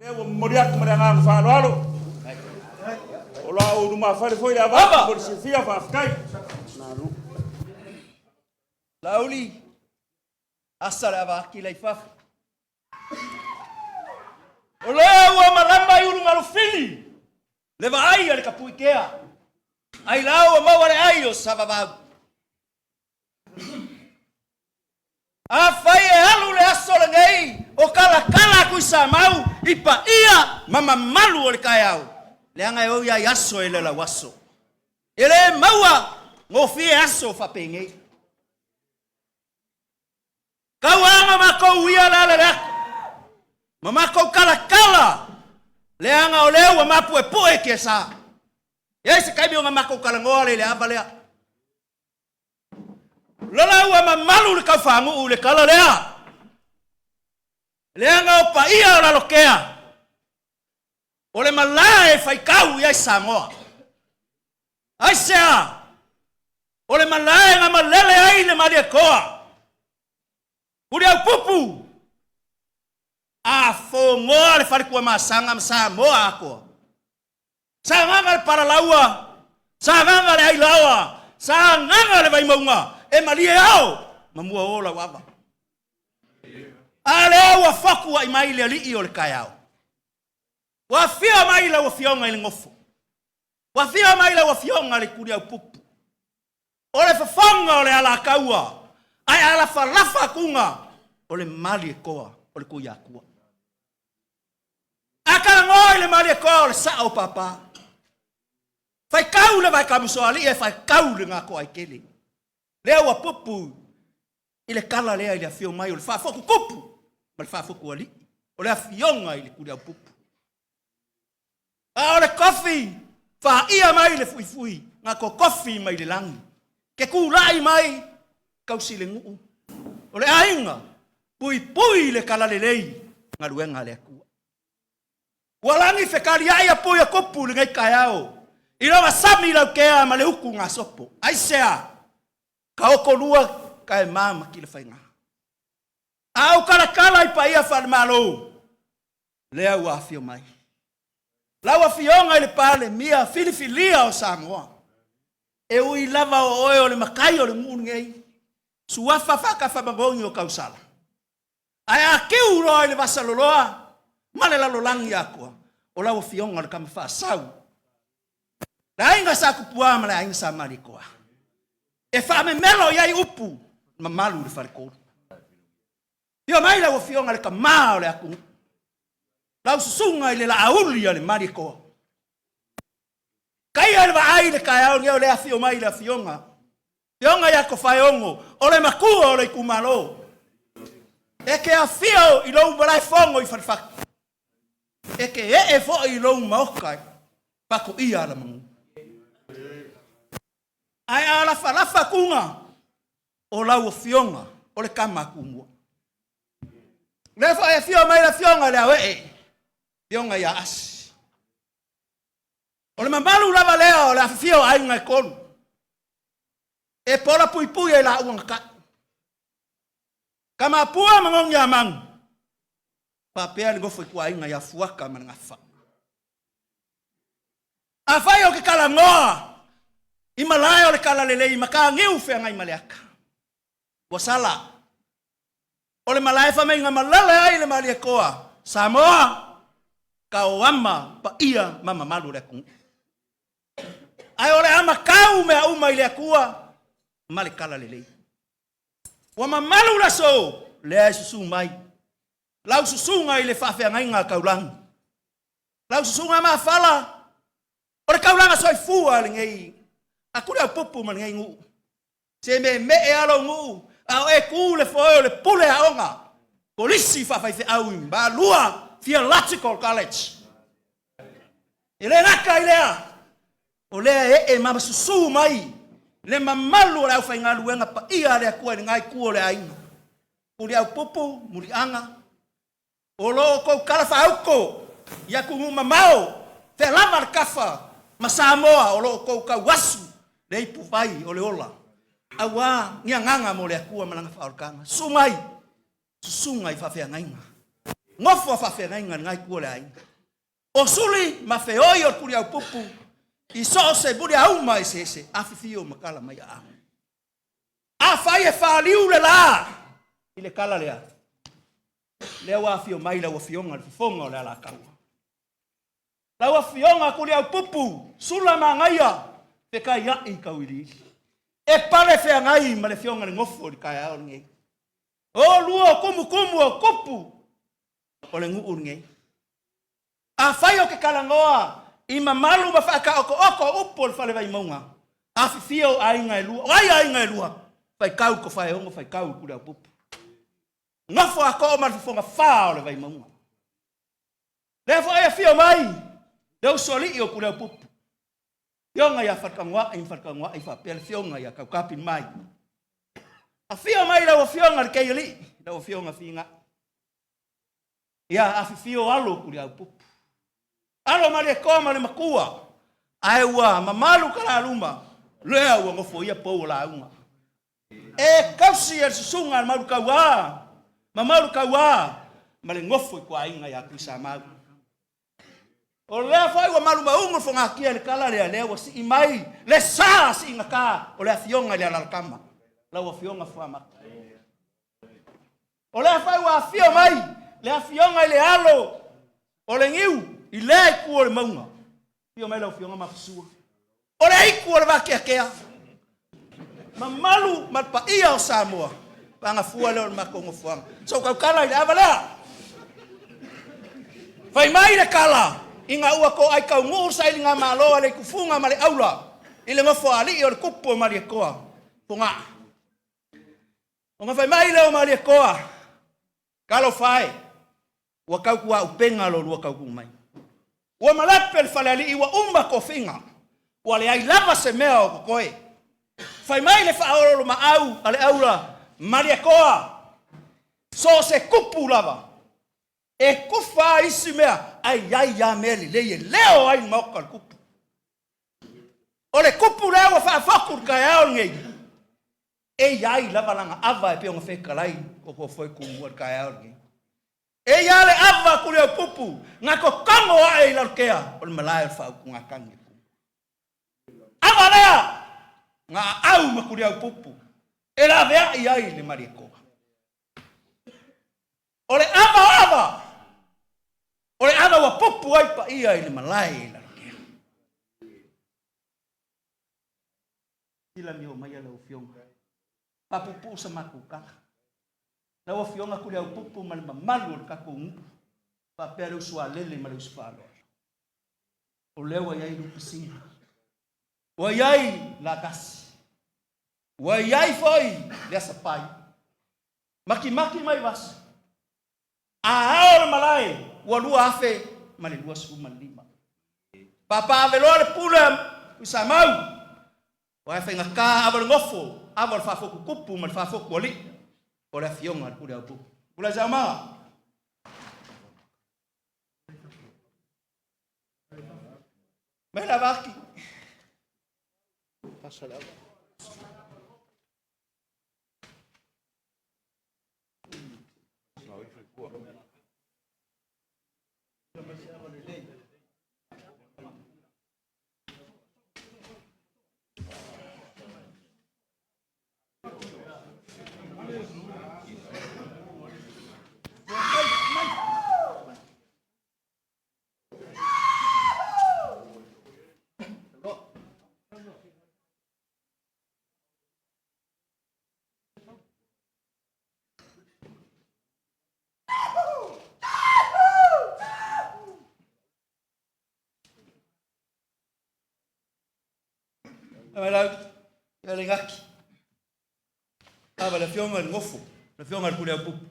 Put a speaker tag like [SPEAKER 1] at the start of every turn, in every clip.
[SPEAKER 1] Leo mmoja mranga mfano walo. Ola uduma fale foi la baba por sifia fa afkai. Naru.
[SPEAKER 2] Lauli. Asala va kila ifaf. Ola wa malamba yulu ngalufili. Leva ai ale kapuikea. Ai lao ma wale ayo sababa. Afai halu le asole ngai o kala kuisa mau ipa ia mama malu ole kayau le anga o ya yaso ele la waso ele maua ngofi aso fa penge kawanga mako wia la mama ko kala le anga ole wa mapu e poe kesa yesi kabi o mako kala ngole le abalea lola wa mamalu le kafangu le kala lea leanga o paia ora lokea ole malae fai kau ia Samoa ai sea ole malae nga malele ai le mali koa uri au pupu a fongo le fari kwa masanga Samoa ako sanga para laua sanga le ai laua sanga le vai maunga e mali ao mamua ola waba ale wa faku wa imaile ali iyo le kayao wa fia maila wa fionga ile ngofo wa fia maila wa fionga le kuria pupu ole fafonga ole ala kaua ai ala falafa kunga ole mali koa ole kuya kuwa aka ngoi le mali koa ole sao papa fai kau le vai kamuso ali e fai kau le ngako ai kele le wa pupu ile kala le ile fio mai ole fa foku kupu mal fa foku ali ole afionga ile kuria pupu ole coffee fa ia mai le fui ngako coffee mai le langi ke ku lai mai kausile ngu ole ainga pui le kala le lei ngaluenga le ku walangi fe kali ia pui a kopu le ngai kayao ilo masami la kea male huku ngasopo aisea kaoko lua kai mama kile fainga au kala ipa ia farmalo lea wa fio mai la wa fionga ile pale mia filifilia o Samoa e ui lava o oe le makai o le mungai suafa faka fa bangongi o kausala aya kiuro ile vasaloloa male la lolangi yako o la wa fionga le kama fa sau la inga sa kupua male inga sa malikoa e fa me melo yai upu mamalu le farko yo mai la wa fionga le kama le aku la usunga ile la auli le mariko kai ale vai le kai au le afio mai la fionga ya ko faiongo ole makuo ole kumalo e ke afio ilo mbala fongo i farfa e ke e fo ilo mokai pako ia la mu ai ala falafa kunga o la fionga ole kama kungo le fa e fio mai la fionga le awe fionga ya as ole mamalu lava leo la fio ai ngai kon e pola pui e la uanga kama pua mangong ya mang papel go foi kwa inga ya fuaka mangafa afayo ke kala ngoa imalayo le kala lele maka ngiu fe ngai maleaka wasala ole malai fa menga malale ai le maliakoa Samoa kawama pa ia mama malu le ku ai ole ama kau me uma ile akua male kala lele wa mamalu la so le susu mai lau susu ngai le fa fe ngai nga kaulang lau susu ma fala ole kaulang so fua le ngai aku le popu man ngai ngu se me e alo ngu au e ku le fo le pule aonga polisi fa fe au ba lua Theological College. Ile naka ilea. Ole e mama susu mai. Le mamalu la fa ngalu nga pa ia le ku ngai ku le ai. Puli au popo, muri anga. Olo ko kala fa auko. Ya ku mamao. Te lava kafa. Masamoa olo ko ka wasu. Le ipu fai ole ola. Awa nia nganga mo le ku malanga fa orkanga. Sumai. Susungai fa fe ngainga. ngofo fa fe ngai ku le ai o suli ma fe oi o kuri au pupu i so se buri au mai se afifio makala mai a fai e fa liu le la i le kala le wa fio mai la wa fionga le fonga le ala kau la wa fionga kuri au pupu sula ma ngaia pe kai ya i kauili e pale fe ngai ma le fionga le ngofo di kai au ngai o luo kumu o kupu o le ngu ngai a fai o ke kalangoa i mamalu ma fa ka oko upo le fale vai maunga a fio ai ngai lua ai ngai lua fai kau ko fai ongo fai kau kuri au pupu ngafo a ko ma fonga fa o le vai maunga le fo ai fio mai le soli o kuri au pupu yonga ya farkangwa i fa pel fionga ya ka kapin mai a fio mai la o fionga ke yeli la o fionga finga ya a fio alo kuri au pupu alo mari ko ma le makua ai wa mamalu kala luma le au ngofo ia po la unga e kausi e sunga malu kawa mamalu kawa ma le ngofo ko ainga ya kusa ma o le fai wa malu maungo fonga kia le kala le wa si mai le sa si ngaka o le fionga le ala kama la wa fionga fa ma o le fai wa fio mai le fionga le alo o le ngiu i le ku o le maunga fio mai la fionga ma fsua o le iku o le va kia mamalu malpa ia o Samoa panga fua le ma ko ngofuanga so ka kala le avala fai mai le kala inga ua ko ai ka ngur sai nga malo le kufunga male aula ile ngofo ali o le kupo mali koa ponga onga fai mai le o mali koa kalo fai wa ka ku upenga lo lu ka ku mai wa malapel falali iwa umba ko finga wa le ai lava se mea ko koe fai mai le faolo ma au ale aula mali koa so se kupu lava e kufa isimea ai ya meli leo ai mokal kupu ole kupu leo fa fakur ka ya ngei e ai lava langa ava e pe fe kalai ko foi ku mor ka ya ngei e ya le ava ku le kupu ngako kango ai la kea ol malai fa ku ngakangi ava lea nga au makuri au pupu e la vea ai le mariko ole ava ole ana wa pupu ai pa ia ile malai la kea ila mi o mai la ufionga pa pupu sa makuka la ufionga ku le pupu mal malu ka ku pa pere usua lele mal usfalo o lewa ia lu pisina wa yai la kasi wa yai foi dessa pai maki mai vas a malai wa lua afe mali lua su malima papa velole pula usamau wa fe ngaka abal ngofo abal fa fo kupu mal fa fo koli ora fionga pula pu pula jama mela vaki passa lá la ngaki aba la fionga ngofo la fionga ku le pupu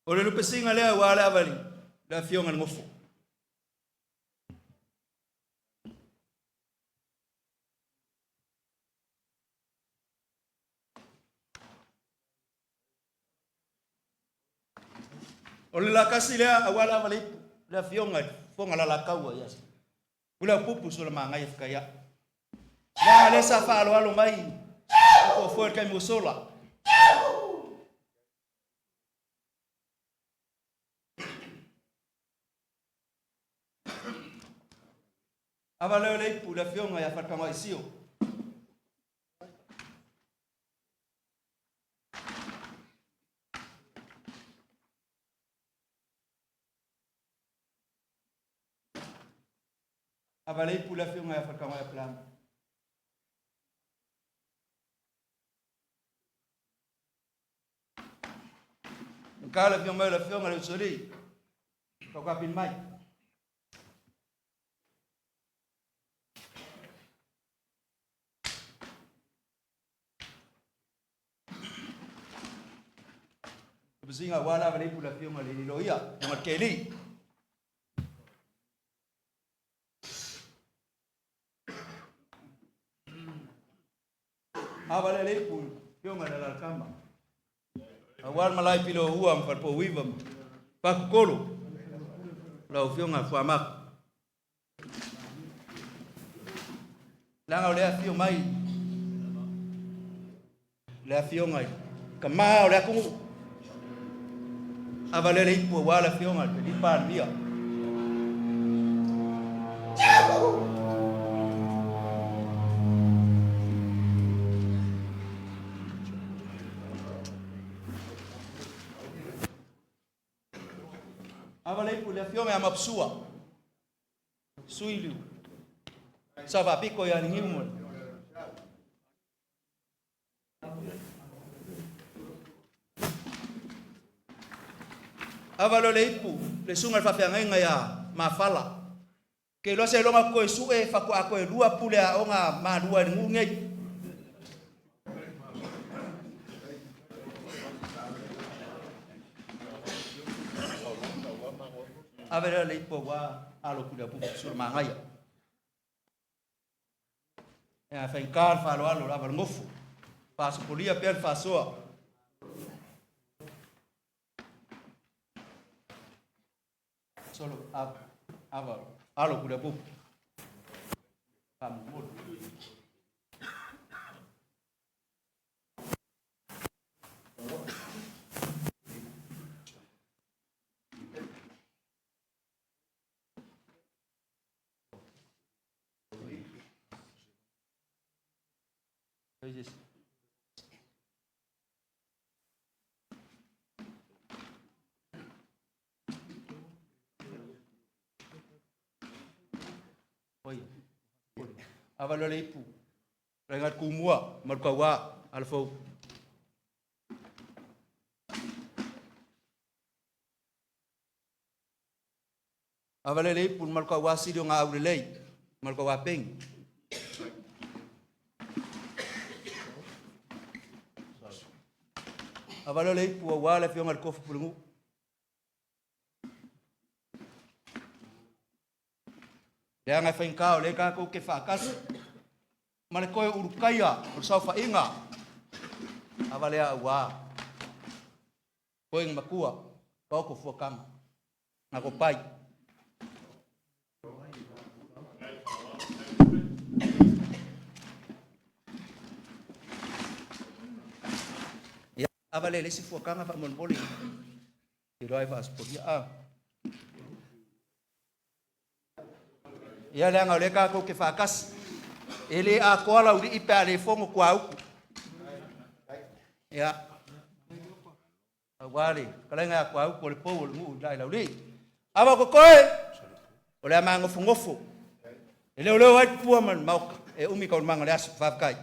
[SPEAKER 2] ole lu pesinga le wa la vali la fionga ngofo O le la kasi lea awala wale le fionga fonga la kaua ya. Ula pupu so le mangai fkaya. Ya le sa fa alo mai. Ko foi kai musola. Avale le pu le fionga ya fa kama isio. Avale pu le fionga ya fa kama ya plan. Kala fionga le fionga le sori. Ko kapin mai. Bezinga wala vale pu le fionga le loia, ma keli. Avale le pu fionga la kamba. Awal malai pilo uam par po wivam pak kolo la fionga fa mak langa le fio mai le fionga kama le ku avale le pu wala fionga di pan dia avale pu le fionga mapsua suilu sava piko ya ningimu avalo le ipu le sunga fa fianga ya mafala ke lo se lo ma ko su e fa ko ako e lua pule a onga ma lua ngungei avere le ipo wa alo kuda pu sur mangaya ya fa inkar fa lo alo la ngofu fa su polia per fa soa solo ava alo kuda pu kam mod avalo le ipu rengat kumua markawa alfo avalo le ipu markawa sidio nga aurelei markawa peng avalo le ipu wala fionga kofu pulungu le nga fa inkao le ka ko ke fa kas male ko urukaya so fa inga avale a wa poing makua ko ko fo kama na ko pai ya avale le si fo kama fa mon boli iroi va spodia a ya le nga le ka ko ke fa kas ele a kola uri ipe ale fongo kwa uku ya awali kala nga kwa uku le po le mu dai la uri aba ko koe ole mango fungofu ele ole wa pu man mau e umi ka mango le as fa kai